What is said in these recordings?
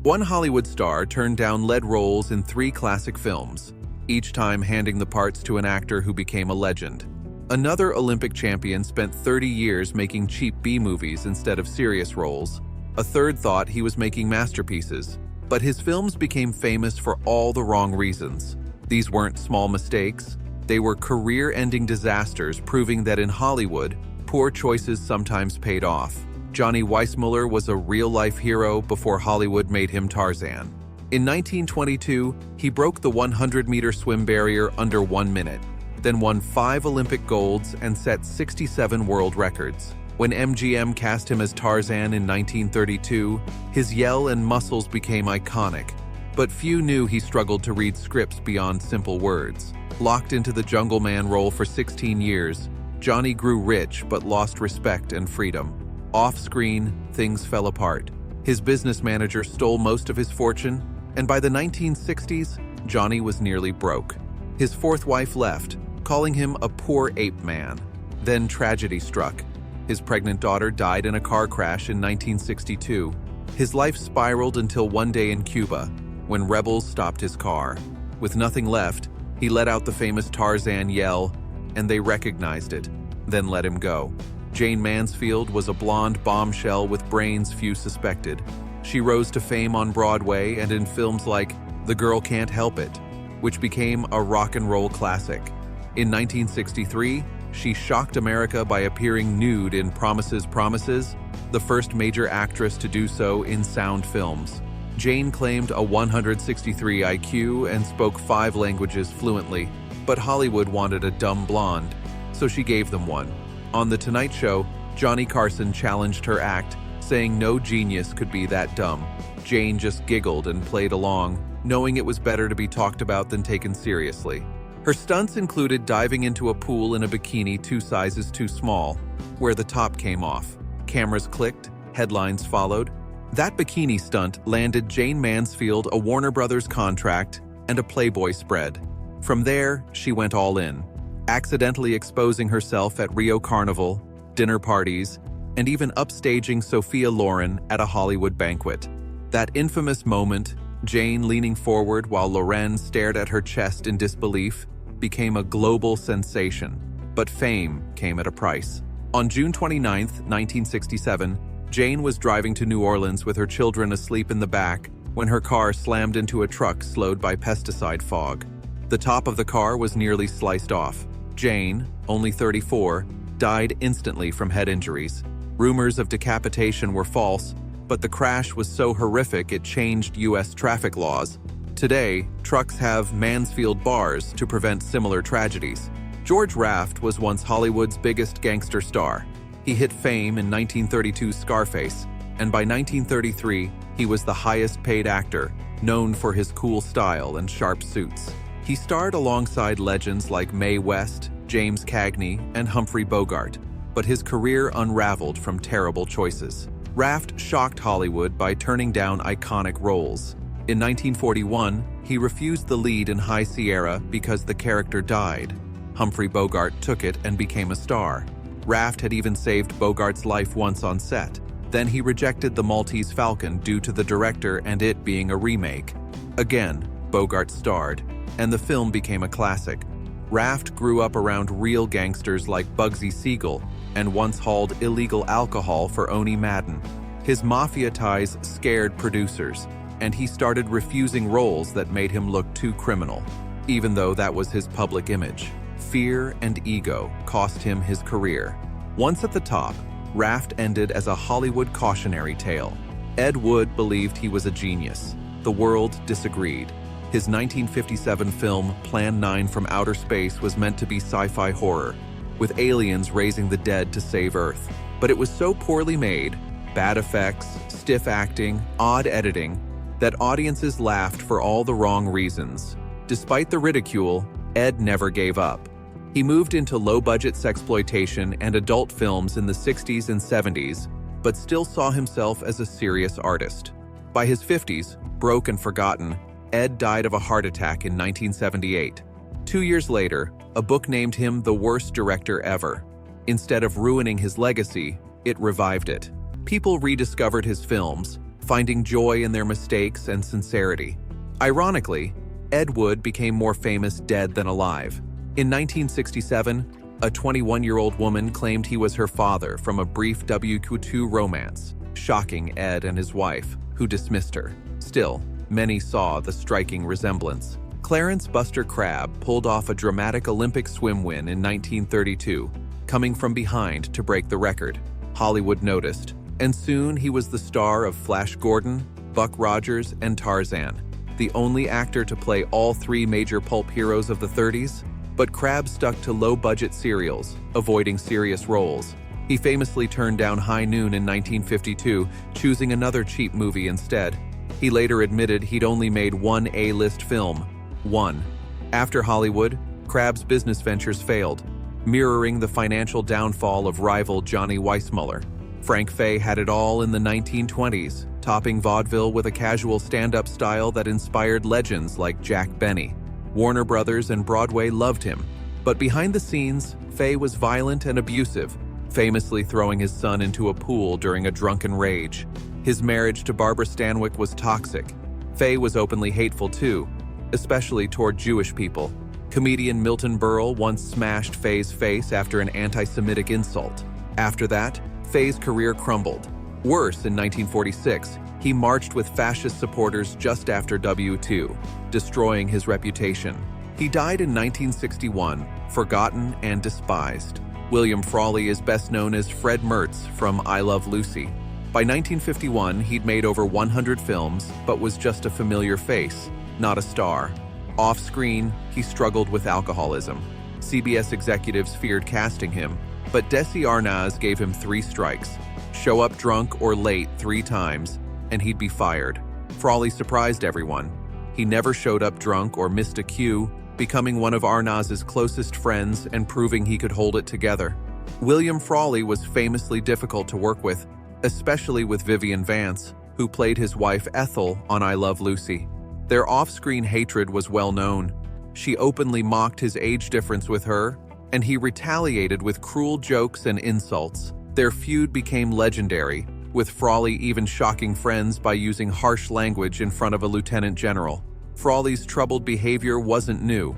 One Hollywood star turned down lead roles in 3 classic films, each time handing the parts to an actor who became a legend. Another Olympic champion spent 30 years making cheap B-movies instead of serious roles. A third thought he was making masterpieces, but his films became famous for all the wrong reasons. These weren't small mistakes. They were career-ending disasters, proving that in Hollywood, poor choices sometimes paid off. Johnny Weissmuller was a real-life hero before Hollywood made him Tarzan. In 1922, he broke the 100-meter swim barrier under 1 minute, then won 5 Olympic golds and set 67 world records. When MGM cast him as Tarzan in 1932, his yell and muscles became iconic, but few knew he struggled to read scripts beyond simple words. Locked into the Jungle Man role for 16 years, Johnny grew rich but lost respect and freedom. Off-screen, things fell apart. His business manager stole most of his fortune, and by the 1960s, Johnny was nearly broke. His 4th wife left, calling him a poor ape man. Then tragedy struck. His pregnant daughter died in a car crash in 1962. His life spiraled until one day in Cuba, when rebels stopped his car. With nothing left, he let out the famous Tarzan yell, and they recognized it, then let him go. Jayne Mansfield was a blonde bombshell with brains few suspected. She rose to fame on Broadway and in films like The Girl Can't Help It, which became a rock and roll classic. In 1963, she shocked America by appearing nude in Promises, Promises, the first major actress to do so in sound films. Jayne claimed a 163 IQ and spoke 5 languages fluently, but Hollywood wanted a dumb blonde, so she gave them one. On The Tonight Show, Johnny Carson challenged her act, saying no genius could be that dumb. Jayne just giggled and played along, knowing it was better to be talked about than taken seriously. Her stunts included diving into a pool in a bikini 2 sizes too small, where the top came off. Cameras clicked, headlines followed. That bikini stunt landed Jayne Mansfield a Warner Brothers contract and a Playboy spread. From there, she went all in, accidentally exposing herself at Rio Carnival, dinner parties, and even upstaging Sophia Loren at a Hollywood banquet. That infamous moment, Jayne leaning forward while Loren stared at her chest in disbelief, became a global sensation. But fame came at a price. On June 29, 1967, Jayne was driving to New Orleans with her children asleep in the back when her car slammed into a truck slowed by pesticide fog. The top of the car was nearly sliced off. Jayne, only 34, died instantly from head injuries. Rumors of decapitation were false, but the crash was so horrific it changed U.S. traffic laws. Today, trucks have Mansfield bars to prevent similar tragedies. George Raft was once Hollywood's biggest gangster star. He hit fame in 1932's Scarface, and by 1933, he was the highest-paid actor, known for his cool style and sharp suits. He starred alongside legends like Mae West, James Cagney, and Humphrey Bogart, but his career unraveled from terrible choices. Raft shocked Hollywood by turning down iconic roles. In 1941, he refused the lead in High Sierra because the character died. Humphrey Bogart took it and became a star. Raft had even saved Bogart's life once on set. Then he rejected The Maltese Falcon due to the director and it being a remake. Again, Bogart starred, and the film became a classic. Raft grew up around real gangsters like Bugsy Siegel and once hauled illegal alcohol for Oni Madden. His mafia ties scared producers, and he started refusing roles that made him look too criminal, even though that was his public image. Fear and ego cost him his career. Once at the top, Raft ended as a Hollywood cautionary tale. Ed Wood believed he was a genius. The world disagreed. His 1957 film Plan 9 from Outer Space was meant to be sci-fi horror, with aliens raising the dead to save Earth. But it was so poorly made, bad effects, stiff acting, odd editing, that audiences laughed for all the wrong reasons. Despite the ridicule, Ed never gave up. He moved into low-budget sexploitation and adult films in the 60s and 70s, but still saw himself as a serious artist. By his 50s, broke and forgotten, Ed died of a heart attack in 1978. 2 years later, a book named him the worst director ever. Instead of ruining his legacy, it revived it. People rediscovered his films, finding joy in their mistakes and sincerity. Ironically, Ed Wood became more famous dead than alive. In 1967, a 21-year-old woman claimed he was her father from a brief WQ2 romance, shocking Ed and his wife, who dismissed her. Still, many saw the striking resemblance. Clarence Buster Crabbe pulled off a dramatic Olympic swim win in 1932, coming from behind to break the record. Hollywood noticed, and soon he was the star of Flash Gordon, Buck Rogers, and Tarzan, the only actor to play all three major pulp heroes of the 30s. But Crabbe stuck to low-budget serials, avoiding serious roles. He famously turned down High Noon in 1952, choosing another cheap movie instead. He later admitted he'd only made one A-list film, one. After Hollywood, Crabbe's business ventures failed, mirroring the financial downfall of rival Johnny Weissmuller. Frank Fay had it all in the 1920s, topping vaudeville with a casual stand-up style that inspired legends like Jack Benny. Warner Brothers and Broadway loved him, but behind the scenes, Fay was violent and abusive, famously throwing his son into a pool during a drunken rage. His marriage to Barbara Stanwyck was toxic. Fay was openly hateful too, especially toward Jewish people. Comedian Milton Berle once smashed Fay's face after an anti-Semitic insult. After that, Fay's career crumbled. Worse, in 1946, he marched with fascist supporters just after W2, destroying his reputation. He died in 1961, forgotten and despised. William Frawley is best known as Fred Mertz from I Love Lucy. By 1951, he'd made over 100 films, but was just a familiar face, not a star. Off-screen, he struggled with alcoholism. CBS executives feared casting him, but Desi Arnaz gave him 3 strikes. Show up drunk or late 3 times, and he'd be fired. Frawley surprised everyone. He never showed up drunk or missed a cue, becoming one of Arnaz's closest friends and proving he could hold it together. William Frawley was famously difficult to work with, especially with Vivian Vance, who played his wife Ethel on I Love Lucy. Their off-screen hatred was well known. She openly mocked his age difference with her, and he retaliated with cruel jokes and insults. Their feud became legendary, with Frawley even shocking friends by using harsh language in front of a lieutenant general. Frawley's troubled behavior wasn't new.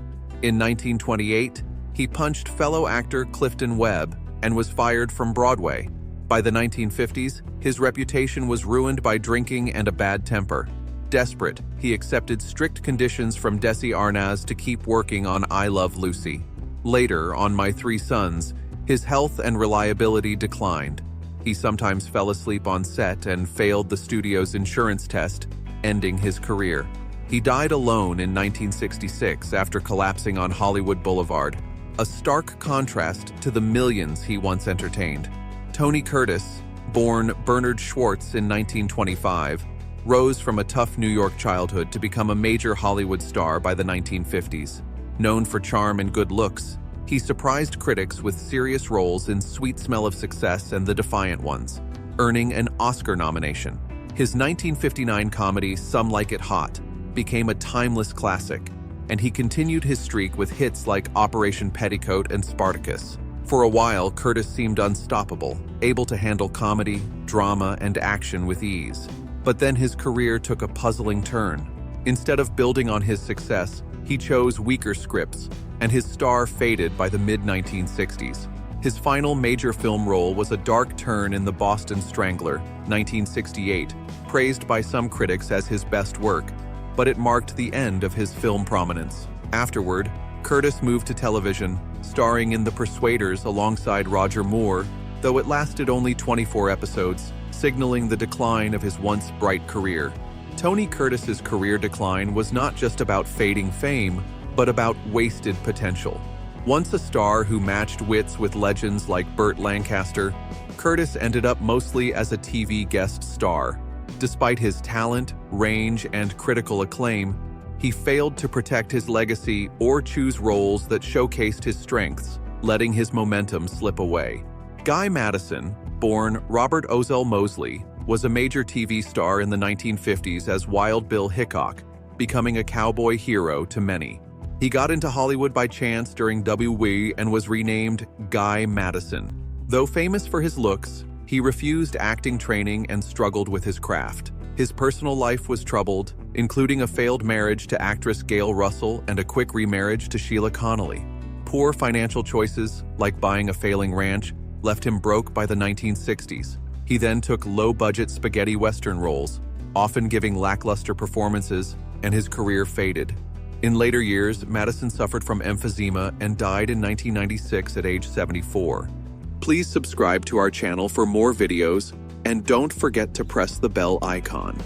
In 1928, he punched fellow actor Clifton Webb and was fired from Broadway. By the 1950s, his reputation was ruined by drinking and a bad temper. Desperate, he accepted strict conditions from Desi Arnaz to keep working on I Love Lucy. Later, on My 3 Sons, his health and reliability declined. He sometimes fell asleep on set and failed the studio's insurance test, ending his career. He died alone in 1966 after collapsing on Hollywood Boulevard, a stark contrast to the millions he once entertained. Tony Curtis, born Bernard Schwartz in 1925, rose from a tough New York childhood to become a major Hollywood star by the 1950s. Known for charm and good looks, he surprised critics with serious roles in Sweet Smell of Success and The Defiant Ones, earning an Oscar nomination. His 1959 comedy Some Like It Hot became a timeless classic, and he continued his streak with hits like Operation Petticoat and Spartacus. For a while, Curtis seemed unstoppable, able to handle comedy, drama, and action with ease. But then his career took a puzzling turn. Instead of building on his success, he chose weaker scripts, and his star faded by the mid-1960s. His final major film role was a dark turn in The Boston Strangler, 1968, praised by some critics as his best work, but it marked the end of his film prominence. Afterward, Curtis moved to television, starring in The Persuaders alongside Roger Moore, though it lasted only 24 episodes, signaling the decline of his once bright career. Tony Curtis's career decline was not just about fading fame, but about wasted potential. Once a star who matched wits with legends like Burt Lancaster, Curtis ended up mostly as a TV guest star. Despite his talent, range, and critical acclaim, he failed to protect his legacy or choose roles that showcased his strengths, letting his momentum slip away. Guy Madison, born Robert Ozell Mosley, was a major TV star in the 1950s as Wild Bill Hickok, becoming a cowboy hero to many. He got into Hollywood by chance during WW and was renamed Guy Madison. Though famous for his looks, he refused acting training and struggled with his craft. His personal life was troubled, including a failed marriage to actress Gail Russell and a quick remarriage to Sheila Connolly. Poor financial choices, like buying a failing ranch, left him broke by the 1960s. He then took low-budget spaghetti western roles, often giving lackluster performances, and his career faded. In later years, Madison suffered from emphysema and died in 1996 at age 74. Please subscribe to our channel for more videos, and don't forget to press the bell icon.